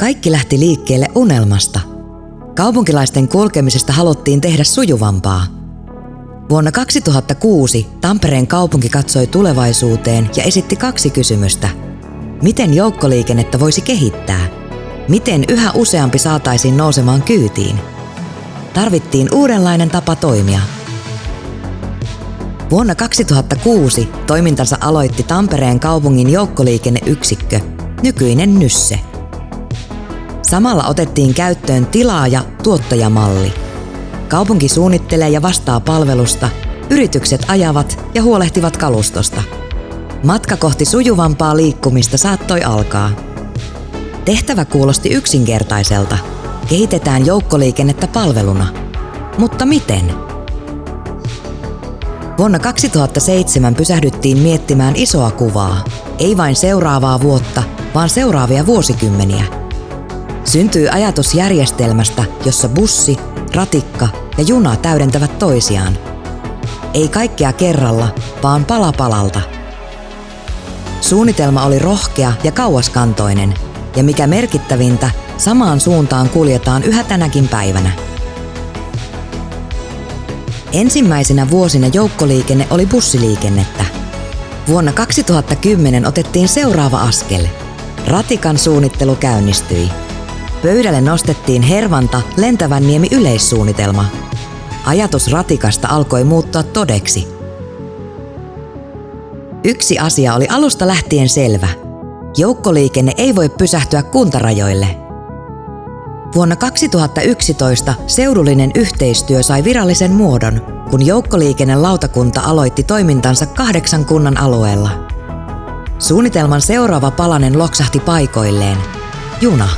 Kaikki lähti liikkeelle unelmasta. Kaupunkilaisten kulkemisesta haluttiin tehdä sujuvampaa. Vuonna 2006 Tampereen kaupunki katsoi tulevaisuuteen ja esitti 2 kysymystä. Miten joukkoliikennettä voisi kehittää? Miten yhä useampi saataisiin nousemaan kyytiin? Tarvittiin uudenlainen tapa toimia. Vuonna 2006 toimintansa aloitti Tampereen kaupungin joukkoliikenneyksikkö, nykyinen Nysse. Samalla otettiin käyttöön tilaaja-tuottajamalli. Kaupunki suunnittelee ja vastaa palvelusta, yritykset ajavat ja huolehtivat kalustosta. Matka kohti sujuvampaa liikkumista saattoi alkaa. Tehtävä kuulosti yksinkertaiselta. Kehitetään joukkoliikennettä palveluna. Mutta miten? Vuonna 2007 pysähdyttiin miettimään isoa kuvaa. Ei vain seuraavaa vuotta, vaan seuraavia vuosikymmeniä. Syntyi ajatus järjestelmästä, jossa bussi, ratikka ja juna täydentävät toisiaan. Ei kaikkea kerralla, vaan pala palalta. Suunnitelma oli rohkea ja kauaskantoinen, ja mikä merkittävintä, samaan suuntaan kuljetaan yhä tänäkin päivänä. Ensimmäisenä vuosina joukkoliikenne oli bussiliikennettä. Vuonna 2010 otettiin seuraava askel. Ratikan suunnittelu käynnistyi. Pöydälle nostettiin Hervanta Lentävänniemi yleissuunnitelma. Ajatus ratikasta alkoi muuttua todeksi. Yksi asia oli alusta lähtien selvä. Joukkoliikenne ei voi pysähtyä kuntarajoille. Vuonna 2011 seudullinen yhteistyö sai virallisen muodon, kun joukkoliikennelautakunta aloitti toimintansa 8 kunnan alueella. Suunnitelman seuraava palanen loksahti paikoilleen. Juna.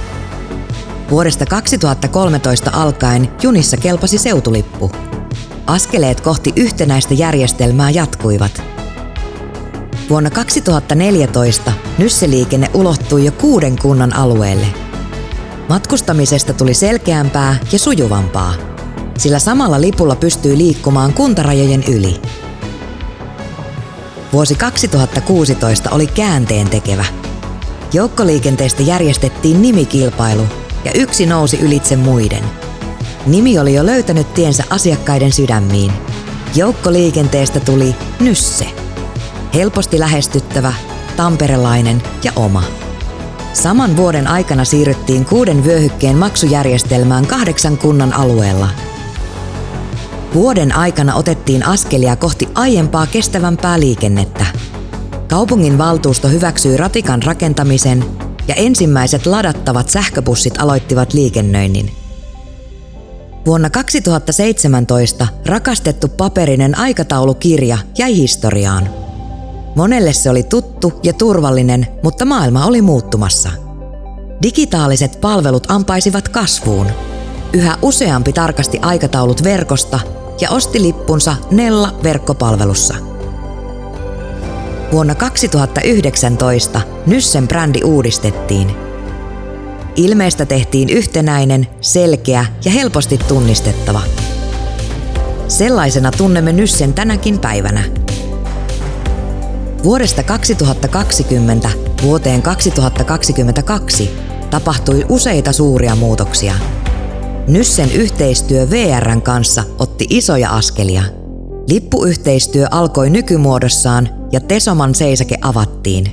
Vuodesta 2013 alkaen junissa kelpasi seutulippu. Askeleet kohti yhtenäistä järjestelmää jatkuivat. Vuonna 2014 Nysse-liikenne ulottui jo 6 kunnan alueelle. Matkustamisesta tuli selkeämpää ja sujuvampaa, sillä samalla lipulla pystyy liikkumaan kuntarajojen yli. Vuosi 2016 oli käänteentekevä. Joukkoliikenteestä järjestettiin nimikilpailu ja yksi nousi ylitse muiden. Nimi oli jo löytänyt tiensä asiakkaiden sydämiin. Joukkoliikenteestä tuli Nysse. Helposti lähestyttävä, tamperelainen ja oma. Saman vuoden aikana siirryttiin 6 vyöhykkeen maksujärjestelmään 8 kunnan alueella. Vuoden aikana otettiin askelia kohti aiempaa kestävämpää liikennettä. Kaupungin valtuusto hyväksyi ratikan rakentamisen ja ensimmäiset ladattavat sähköbussit aloittivat liikennöinnin. Vuonna 2017 rakastettu paperinen aikataulukirja jäi historiaan. Monelle se oli tuttu ja turvallinen, mutta maailma oli muuttumassa. Digitaaliset palvelut ampaisivat kasvuun. Yhä useampi tarkasti aikataulut verkosta ja osti lippunsa Nella-verkkopalvelussa. Vuonna 2019 Nyssen brändi uudistettiin. Ilmeestä tehtiin yhtenäinen, selkeä ja helposti tunnistettava. Sellaisena tunnemme Nyssen tänäkin päivänä. Vuodesta 2020 vuoteen 2022 tapahtui useita suuria muutoksia. Nyssen yhteistyö VR:n kanssa otti isoja askelia. Lippuyhteistyö alkoi nykymuodossaan ja Tesoman seisake avattiin.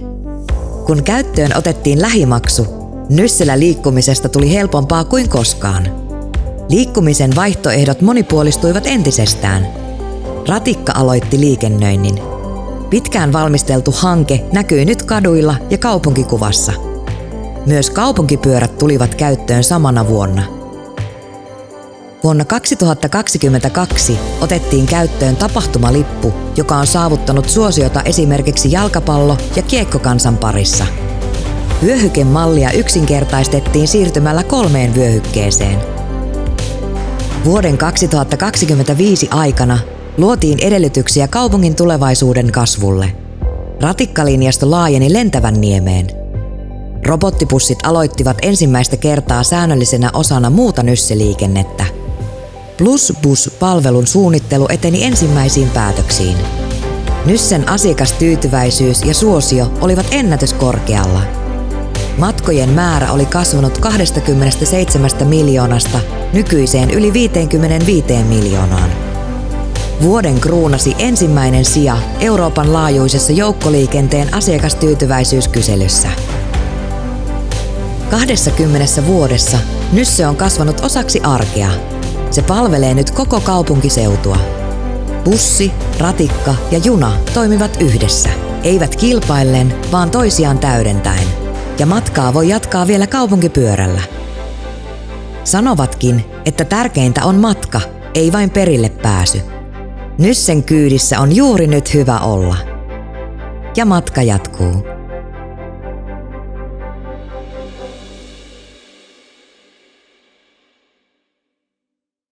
Kun käyttöön otettiin lähimaksu, Nyssellä liikkumisesta tuli helpompaa kuin koskaan. Liikkumisen vaihtoehdot monipuolistuivat entisestään. Ratikka aloitti liikennöinnin. Pitkään valmisteltu hanke näkyi nyt kaduilla ja kaupunkikuvassa. Myös kaupunkipyörät tulivat käyttöön samana vuonna. Vuonna 2022 otettiin käyttöön tapahtumalippu, joka on saavuttanut suosiota esimerkiksi jalkapallo- ja kiekkokansan parissa. Vyöhykemallia yksinkertaistettiin siirtymällä 3 vyöhykkeeseen. Vuoden 2025 aikana luotiin edellytyksiä kaupungin tulevaisuuden kasvulle. Ratikkalinjasto laajeni Lentävänniemeen. Robottipussit aloittivat ensimmäistä kertaa säännöllisenä osana muuta Nysse-liikennettä. Plusbus-palvelun suunnittelu eteni ensimmäisiin päätöksiin. Nyssen asiakastyytyväisyys ja suosio olivat ennätyskorkealla. Matkojen määrä oli kasvanut 27 miljoonasta nykyiseen yli 55 miljoonaan. Vuoden kruunasi ensimmäinen sija Euroopan laajuisessa joukkoliikenteen asiakastyytyväisyyskyselyssä. 20 vuodessa Nysse on kasvanut osaksi arkea. Se palvelee nyt koko kaupunkiseutua. Bussi, ratikka ja juna toimivat yhdessä, eivät kilpaillen, vaan toisiaan täydentäen. Ja matkaa voi jatkaa vielä kaupunkipyörällä. Sanovatkin, että tärkeintä on matka, ei vain perille pääsy. Nyssen kyydissä on juuri nyt hyvä olla. Ja matka jatkuu.